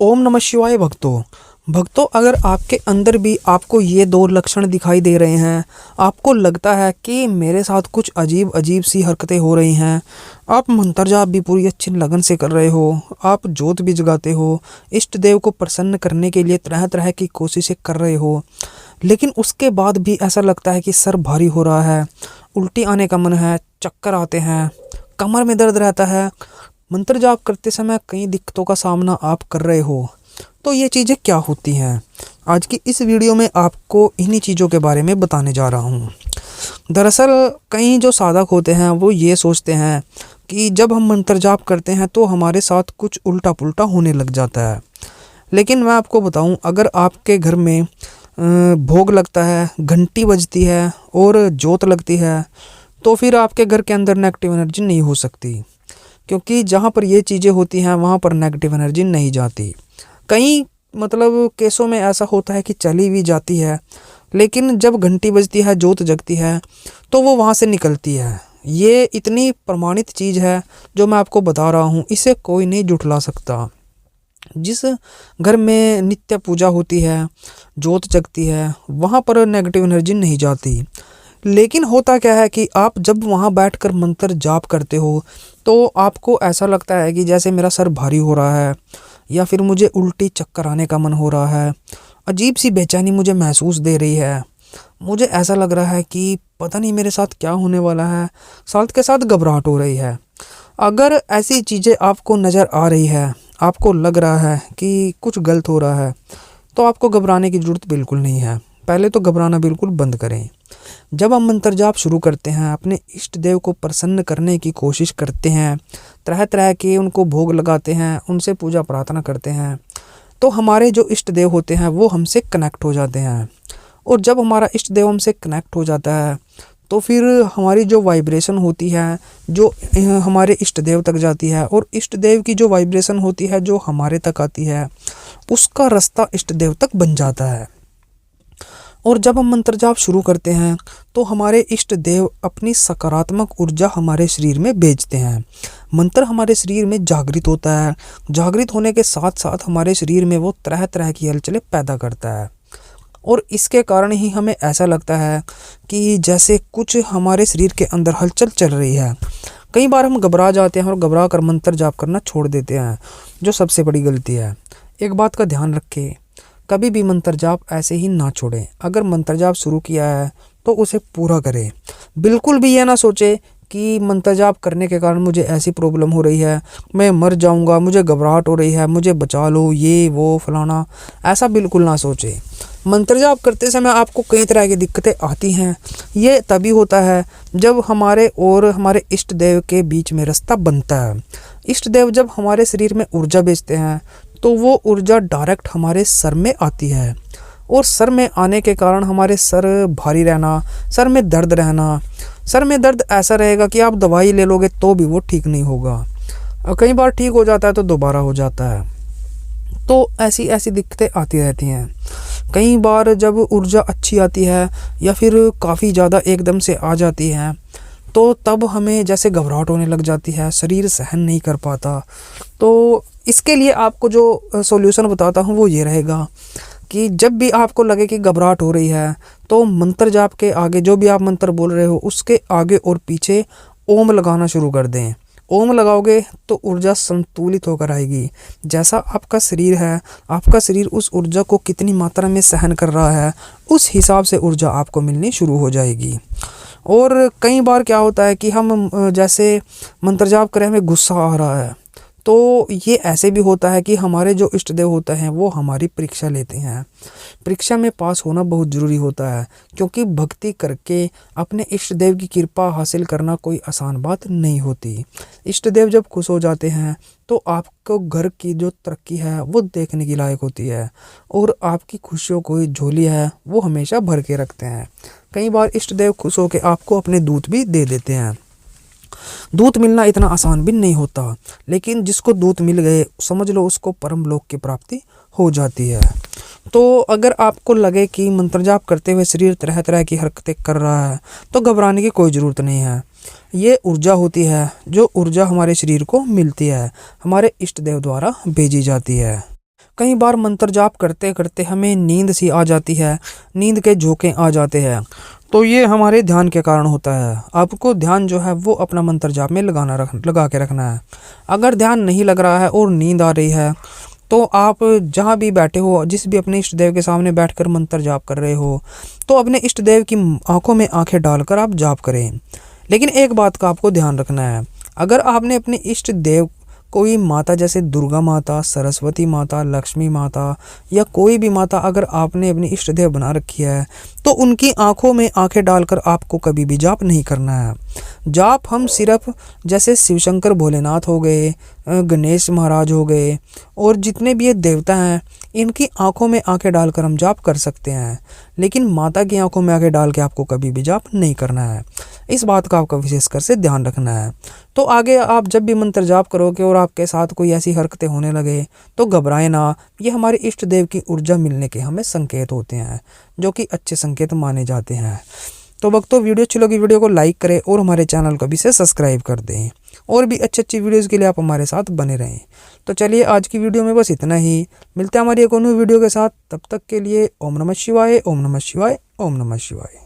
ओम नमः शिवाय भक्तों अगर आपके अंदर भी आपको ये दो लक्षण दिखाई दे रहे हैं, आपको लगता है कि मेरे साथ कुछ अजीब अजीब सी हरकतें हो रही हैं, आप मंत्र जाप भी पूरी अच्छी लगन से कर रहे हो, आप जोत भी जगाते हो, इष्ट देव को प्रसन्न करने के लिए तरह तरह की कोशिशें कर रहे हो, लेकिन उसके बाद भी ऐसा लगता है कि सर भारी हो रहा है, उल्टी आने का मन है, चक्कर आते हैं, कमर में दर्द रहता है, मंत्र जाप करते समय कई दिक्कतों का सामना आप कर रहे हो, तो ये चीज़ें क्या होती हैं। आज की इस वीडियो में आपको इन्हीं चीज़ों के बारे में बताने जा रहा हूँ। दरअसल कई जो साधक होते हैं वो ये सोचते हैं कि जब हम मंत्र जाप करते हैं तो हमारे साथ कुछ उल्टा पुल्टा होने लग जाता है। लेकिन मैं आपको बताऊं, अगर आपके घर में भोग लगता है, घंटी बजती है और जोत लगती है, तो फिर आपके घर के अंदर नेगेटिव एनर्जी नहीं हो सकती, क्योंकि जहाँ पर ये चीज़ें होती हैं वहाँ पर नेगेटिव एनर्जी नहीं जाती। कई केसों में ऐसा होता है कि चली भी जाती है, लेकिन जब घंटी बजती है, जोत जगती है, तो वो वहाँ से निकलती है। ये इतनी प्रमाणित चीज़ है जो मैं आपको बता रहा हूँ, इसे कोई नहीं जुठला सकता। जिस घर में नित्य पूजा होती है, जोत जगती है, वहाँ पर नेगेटिव एनर्जी नहीं जाती। लेकिन होता क्या है कि आप जब वहाँ बैठकर मंत्र जाप करते हो तो आपको ऐसा लगता है कि जैसे मेरा सर भारी हो रहा है, या फिर मुझे उल्टी चक्कर आने का मन हो रहा है, अजीब सी बेचैनी मुझे महसूस दे रही है, मुझे ऐसा लग रहा है कि पता नहीं मेरे साथ क्या होने वाला है, साथ के साथ घबराहट हो रही है। अगर ऐसी चीज़ें आपको नज़र आ रही है, आपको लग रहा है कि कुछ गलत हो रहा है, तो आपको घबराने की ज़रूरत बिल्कुल नहीं है। पहले तो घबराना बिल्कुल बंद करें। जब हम मंत्र जाप शुरू करते हैं, अपने इष्ट देव को प्रसन्न करने की कोशिश करते हैं, तरह तरह के उनको भोग लगाते हैं, उनसे पूजा प्रार्थना करते हैं, तो हमारे जो इष्ट देव होते हैं वो हमसे कनेक्ट हो जाते हैं। और जब हमारा इष्ट देव हमसे कनेक्ट हो जाता है तो फिर हमारी जो वाइब्रेशन होती है जो हमारे इष्ट देव तक जाती है, और इष्ट देव की जो वाइब्रेशन होती है जो हमारे तक आती है, उसका रास्ता इष्ट देव तक बन जाता है। और जब हम मंत्र जाप शुरू करते हैं तो हमारे इष्ट देव अपनी सकारात्मक ऊर्जा हमारे शरीर में भेजते हैं। मंत्र हमारे शरीर में जागृत होता है, जागृत होने के साथ साथ हमारे शरीर में वो तरह तरह की हलचलें पैदा करता है, और इसके कारण ही हमें ऐसा लगता है कि जैसे कुछ हमारे शरीर के अंदर हलचल चल रही है। कई बार हम घबरा जाते हैं और घबरा कर मंत्र जाप करना छोड़ देते हैं, जो सबसे बड़ी गलती है। एक बात का ध्यान रखें, कभी भी मंत्र जाप ऐसे ही ना छोड़ें। अगर मंत्र जाप शुरू किया है तो उसे पूरा करें। बिल्कुल भी ये ना सोचे कि मंत्र जाप करने के कारण मुझे ऐसी प्रॉब्लम हो रही है, मैं मर जाऊंगा, मुझे घबराहट हो रही है, मुझे बचा लो, ये वो फलाना, ऐसा बिल्कुल ना सोचे। मंत्र जाप करते समय आपको कई तरह की दिक्कतें आती हैं। ये तभी होता है जब हमारे और हमारे इष्ट देव के बीच में रास्ता बनता है। इष्ट देव जब हमारे शरीर में ऊर्जा भेजते हैं तो वो ऊर्जा डायरेक्ट हमारे सर में आती है, और सर में आने के कारण हमारे सर भारी रहना, सर में दर्द रहना, सर में दर्द ऐसा रहेगा कि आप दवाई ले लोगे तो भी वो ठीक नहीं होगा, और कई बार ठीक हो जाता है तो दोबारा हो जाता है। तो ऐसी ऐसी दिक्कतें आती रहती हैं। कई बार जब ऊर्जा अच्छी आती है या फिर काफ़ी ज़्यादा एकदम से आ जाती है, तो तब हमें जैसे घबराहट होने लग जाती है, शरीर सहन नहीं कर पाता। तो इसके लिए आपको जो सॉल्यूशन बताता हूँ वो ये रहेगा कि जब भी आपको लगे कि घबराहट हो रही है, तो मंत्र जाप के आगे जो भी आप मंत्र बोल रहे हो उसके आगे और पीछे ओम लगाना शुरू कर दें। ओम लगाओगे तो ऊर्जा संतुलित होकर आएगी। जैसा आपका शरीर है, आपका शरीर उस ऊर्जा को कितनी मात्रा में सहन कर रहा है, उस हिसाब से ऊर्जा आपको मिलनी शुरू हो जाएगी। और कई बार क्या होता है कि हम जैसे मंत्र जाप करें, हमें गुस्सा आ रहा है, तो ये ऐसे भी होता है कि हमारे जो इष्ट देव होते हैं वो हमारी परीक्षा लेते हैं। परीक्षा में पास होना बहुत ज़रूरी होता है, क्योंकि भक्ति करके अपने इष्ट देव की कृपा हासिल करना कोई आसान बात नहीं होती। इष्ट देव जब खुश हो जाते हैं तो आपको घर की जो तरक्की है वो देखने की लायक होती है, और आपकी खुशियों को झोली है वो हमेशा भर के रखते हैं। कई बार इष्ट देव खुश होकर आपको अपने दूत भी दे देते हैं। दूत मिलना इतना आसान भी नहीं होता, लेकिन जिसको दूत मिल गए समझ लो उसको परम लोक की प्राप्ति हो जाती है। तो अगर आपको लगे कि मंत्र जाप करते हुए शरीर तरह तरह की हरकतें कर रहा है, तो घबराने की कोई ज़रूरत नहीं है। ये ऊर्जा होती है, जो ऊर्जा हमारे शरीर को मिलती है, हमारे इष्ट देव द्वारा भेजी जाती है। कई बार मंत्र जाप करते करते हमें नींद सी आ जाती है, नींद के झोंके आ जाते हैं, तो ये हमारे ध्यान के कारण होता है। आपको ध्यान जो है वो अपना मंत्र जाप में लगा के रखना है। अगर ध्यान नहीं लग रहा है और नींद आ रही है, तो आप जहाँ भी बैठे हो, जिस भी अपने इष्ट देव के सामने बैठकर मंत्र जाप कर रहे हो, तो अपने इष्ट देव की आंखों में आंखें डालकर आप जाप करें। लेकिन एक बात का आपको ध्यान रखना है, अगर आपने अपने इष्ट देव कोई माता जैसे दुर्गा माता, सरस्वती माता, लक्ष्मी माता या कोई भी माता अगर आपने अपनी इष्ट देव बना रखी है, तो उनकी आंखों में आंखें डालकर आपको कभी भी जाप नहीं करना है। जाप हम सिर्फ जैसे शिवशंकर भोलेनाथ हो गए, गणेश महाराज हो गए और जितने भी ये देवता हैं, इनकी आंखों में आंखें डालकर हम जाप कर सकते हैं, लेकिन माता की आंखों में आंखें डाल के आपको कभी भी जाप नहीं करना है। इस बात का आपको विशेषकर से ध्यान रखना है। तो आगे आप जब भी मंत्र जाप करोगे और आपके साथ कोई ऐसी हरकतें होने लगे, तो घबराए ना। ये हमारे इष्ट देव की ऊर्जा मिलने के हमें संकेत होते हैं, जो कि अच्छे संकेत माने जाते हैं। तो भक्तों, वीडियो अच्छी लगी, वीडियो को लाइक करें और हमारे चैनल को भी से सब्सक्राइब कर दें। और भी अच्छी वीडियोज़ के लिए आप हमारे साथ बने रहें। तो चलिए, आज की वीडियो में बस इतना ही। मिलते हैं हमारी एक और न्यू वीडियो के साथ। तब तक के लिए ओम नमः शिवाय, ओम नमः शिवाय, ओम नमः शिवाय।